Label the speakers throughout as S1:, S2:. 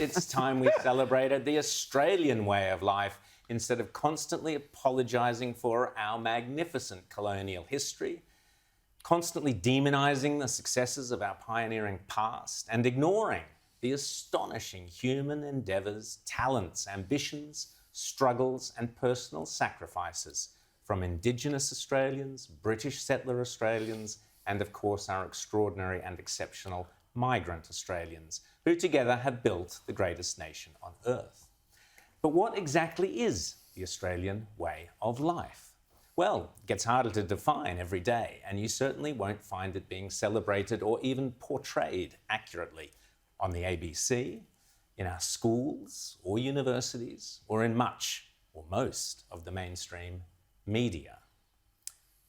S1: It's time we celebrated the Australian way of life instead of constantly apologising for our magnificent colonial history, constantly demonising the successes of our pioneering past and ignoring the astonishing human endeavours, talents, ambitions, struggles and personal sacrifices from indigenous Australians, British settler Australians, and of course our extraordinary and exceptional migrant Australians, who together have built the greatest nation on earth. But what exactly is the Australian way of life? Well, it gets harder to define every day, and you certainly won't find it being celebrated or even portrayed accurately on the ABC, in our schools or universities, or in much or most of the mainstream media.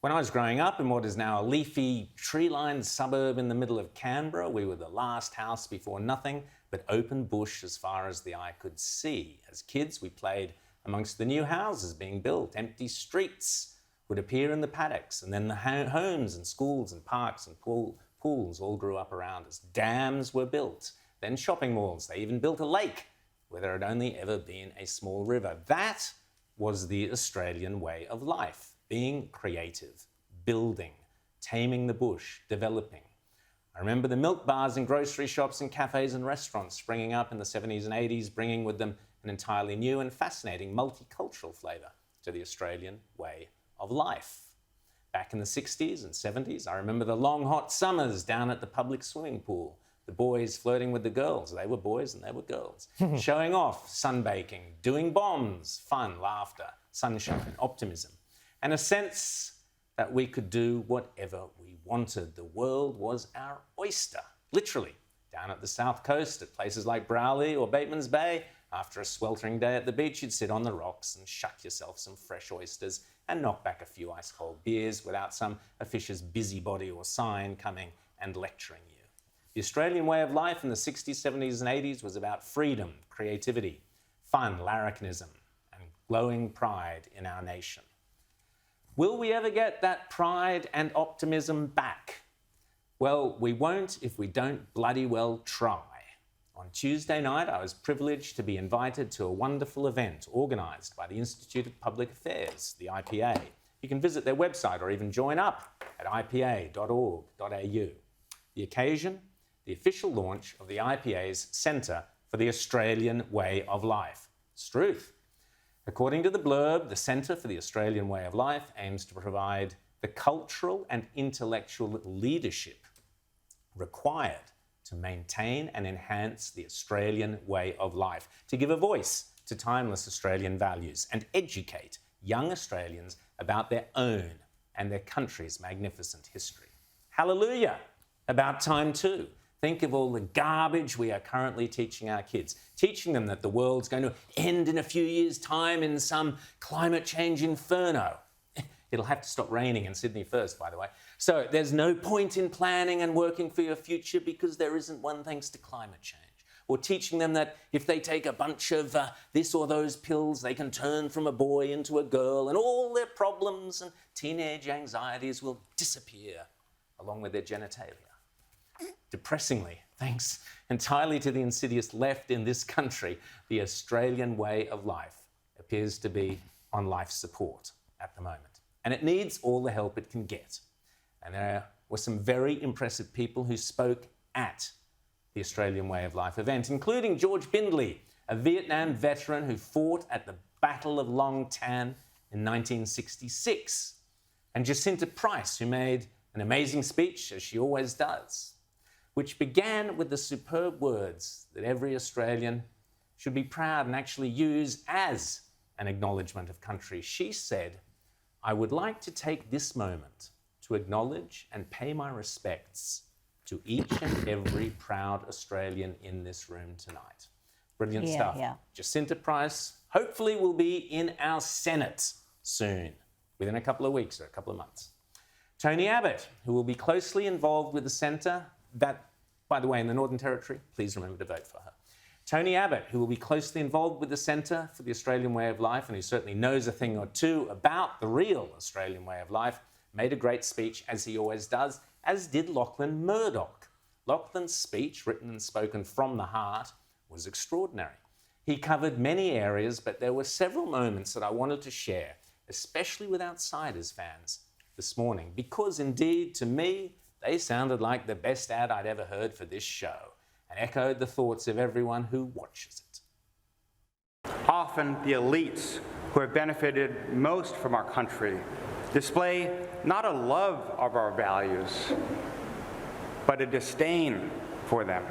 S1: When I was growing up in what is now a leafy, tree-lined suburb in the middle of Canberra, we were the last house before nothing but open bush as far as the eye could see. As kids, we played amongst the new houses being built. Empty streets would appear in the paddocks, and then the homes and schools and parks and pools all grew up around us. Dams were built, then shopping malls. They even built a lake where there had only ever been a small river. That was the Australian way of life. Being creative, building, taming the bush, developing. I remember the milk bars in grocery shops and cafes and restaurants springing up in the 70s and 80s, bringing with them an entirely new and fascinating multicultural flavour to the Australian way of life. Back in the 60s and 70s, I remember the long hot summers down at the public swimming pool, the boys flirting with the girls. They were boys and they were girls. Showing off, sunbaking, doing bombs, fun, laughter, sunshine, optimism. And a sense that we could do whatever we wanted. The world was our oyster, literally. Down at the south coast, at places like Browley or Bateman's Bay, after a sweltering day at the beach, you'd sit on the rocks and shuck yourself some fresh oysters and knock back a few ice-cold beers without some officious busybody or sign coming and lecturing you. The Australian way of life in the 60s, 70s and 80s was about freedom, creativity, fun, larrikinism, and glowing pride in our nation. Will we ever get that pride and optimism back? Well, we won't if we don't bloody well try. On Tuesday night, I was privileged to be invited to a wonderful event organised by the Institute of Public Affairs, the IPA. You can visit their website or even join up at ipa.org.au. The occasion, the official launch of the IPA's Centre for the Australian Way of Life. Struth. According to the blurb, the Centre for the Australian Way of Life aims to provide the cultural and intellectual leadership required to maintain and enhance the Australian way of life, to give a voice to timeless Australian values and educate young Australians about their own and their country's magnificent history. Hallelujah! About time too. Think of all the garbage we are currently teaching our kids, teaching them that the world's going to end in a few years' time in some climate change inferno. It'll have to stop raining in Sydney first, by the way. So there's no point in planning and working for your future because there isn't one thanks to climate change. Or teaching them that if they take a bunch of this or those pills, they can turn from a boy into a girl and all their problems and teenage anxieties will disappear along with their genitalia. Depressingly, thanks entirely to the insidious left in this country, the Australian way of life appears to be on life support at the moment. And it needs all the help it can get. And there were some very impressive people who spoke at the Australian Way of Life event, including George Bindley, a Vietnam veteran who fought at the Battle of Long Tan in 1966, and Jacinta Price, who made an amazing speech, as she always does, which began with the superb words that every Australian should be proud and actually use as an acknowledgement of country. She said, "I would like to take this moment to acknowledge and pay my respects to each and every proud Australian in this room tonight." Brilliant stuff. Yeah. Jacinta Price hopefully will be in our Senate soon, within a couple of weeks or a couple of months. Tony Abbott, who will be closely involved with the centre, that, by the way, in the Northern Territory, please remember to vote for her. Tony Abbott, who will be closely involved with the Centre for the Australian Way of Life and who certainly knows a thing or two about the real Australian way of life, made a great speech, as he always does, as did Lachlan Murdoch. Lachlan's speech, written and spoken from the heart, was extraordinary. He covered many areas, but there were several moments that I wanted to share, especially with Outsiders fans this morning, because indeed, to me, they sounded like the best ad I'd ever heard for this show and echoed the thoughts of everyone who watches it.
S2: Often the elites who have benefited most from our country display not a love of our values, but a disdain for them.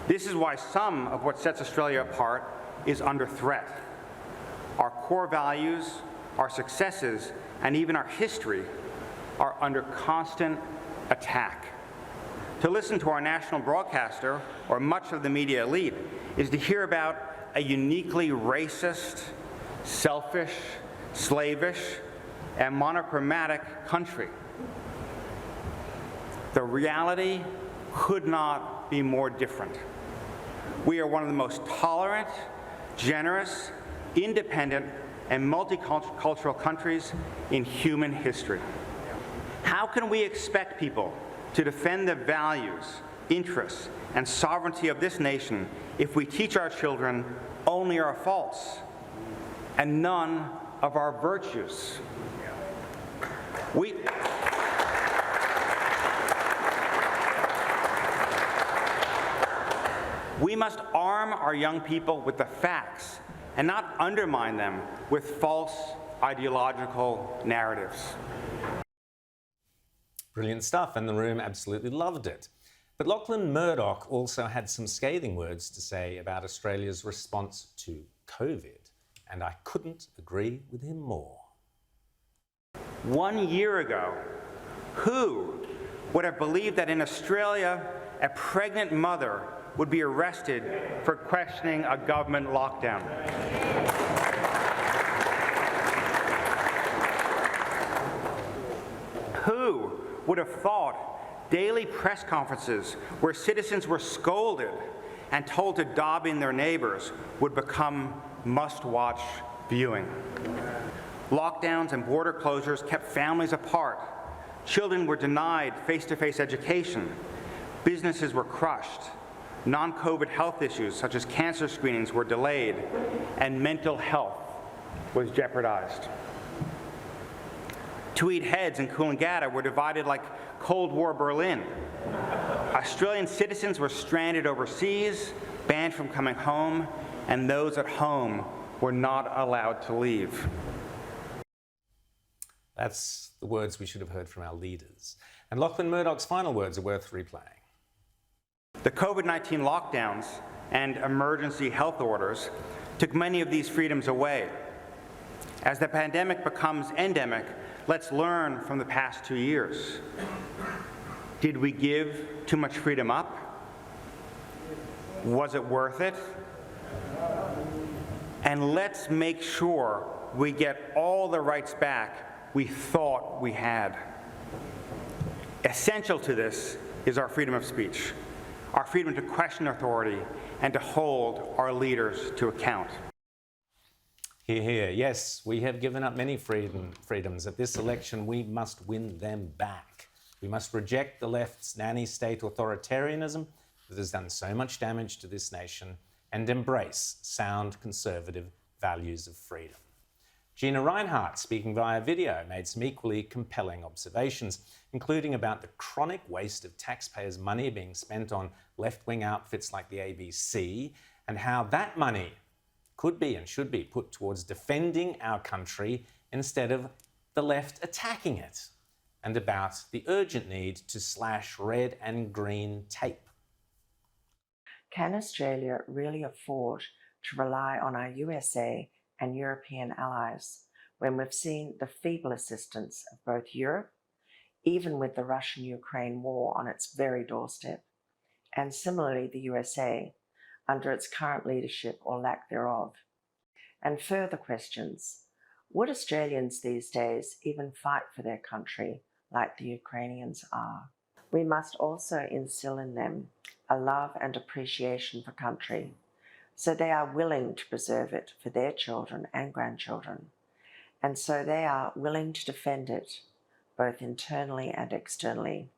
S2: This is why some of what sets Australia apart is under threat. Our core values, our successes, and even our history are under constant attack. To listen to our national broadcaster, or much of the media elite, is to hear about a uniquely racist, selfish, slavish, and monochromatic country. The reality could not be more different. We are one of the most tolerant, generous, independent, and multicultural countries in human history. How can we expect people to defend the values, interests, and sovereignty of this nation if we teach our children only our faults and none of our virtues? We must arm our young people with the facts and not undermine them with false ideological narratives.
S1: Brilliant stuff, and the room absolutely loved it. But Lachlan Murdoch also had some scathing words to say about Australia's response to COVID, and I couldn't agree with him more.
S2: 1 year ago, who would have believed that in Australia, a pregnant mother would be arrested for questioning a government lockdown? Who would have thought daily press conferences where citizens were scolded and told to dob in their neighbors would become must-watch viewing? Lockdowns and border closures kept families apart. Children were denied face-to-face education. Businesses were crushed. Non-COVID health issues such as cancer screenings were delayed, and mental health was jeopardized. Tweed Heads and Coolangatta were divided like Cold War Berlin. Australian citizens were stranded overseas, banned from coming home, and those at home were not allowed to leave.
S1: That's the words we should have heard from our leaders. And Lachlan Murdoch's final words are worth replaying.
S2: The COVID-19 lockdowns and emergency health orders took many of these freedoms away. As the pandemic becomes endemic, let's learn from the past 2 years. Did we give too much freedom up? Was it worth it? And let's make sure we get all the rights back we thought we had. Essential to this is our freedom of speech, our freedom to question authority, and to hold our leaders to account.
S1: Hear, hear. Yes, we have given up many freedoms. At this election, we must win them back. We must reject the left's nanny state authoritarianism that has done so much damage to this nation and embrace sound conservative values of freedom. Gina Reinhardt, speaking via video, made some equally compelling observations, including about the chronic waste of taxpayers' money being spent on left-wing outfits like the ABC, and how that money could be and should be put towards defending our country instead of the left attacking it, and about the urgent need to slash red and green tape.
S3: Can Australia really afford to rely on our USA and European allies when we've seen the feeble assistance of both Europe, even with the Russian-Ukraine war on its very doorstep, and similarly the USA under its current leadership or lack thereof? And further questions: would Australians these days even fight for their country like the Ukrainians are? We must also instill in them a love and appreciation for country, so they are willing to preserve it for their children and grandchildren, and so they are willing to defend it, both internally and externally,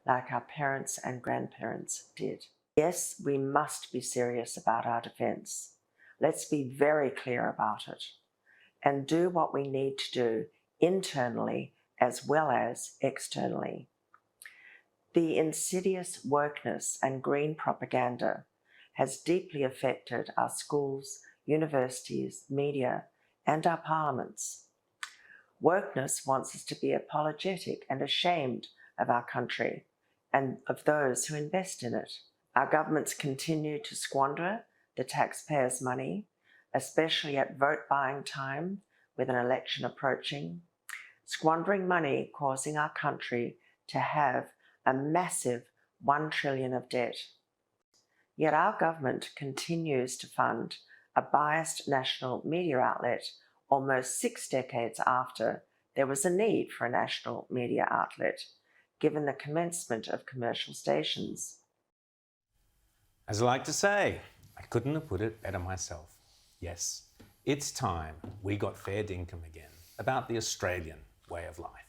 S3: like our parents and grandparents did. Yes, we must be serious about our defence. Let's be very clear about it and do what we need to do internally as well as externally. The insidious wokeness and green propaganda has deeply affected our schools, universities, media, and our parliaments. Wokeness wants us to be apologetic and ashamed of our country and of those who invest in it. Our governments continue to squander the taxpayers' money, especially at vote buying time with an election approaching, squandering money causing our country to have a massive $1 trillion of debt. Yet our government continues to fund a biased national media outlet almost 6 decades after there was a need for a national media outlet, given the commencement of commercial stations.
S1: As I like to say, I couldn't have put it better myself. Yes, it's time we got fair dinkum again about the Australian way of life.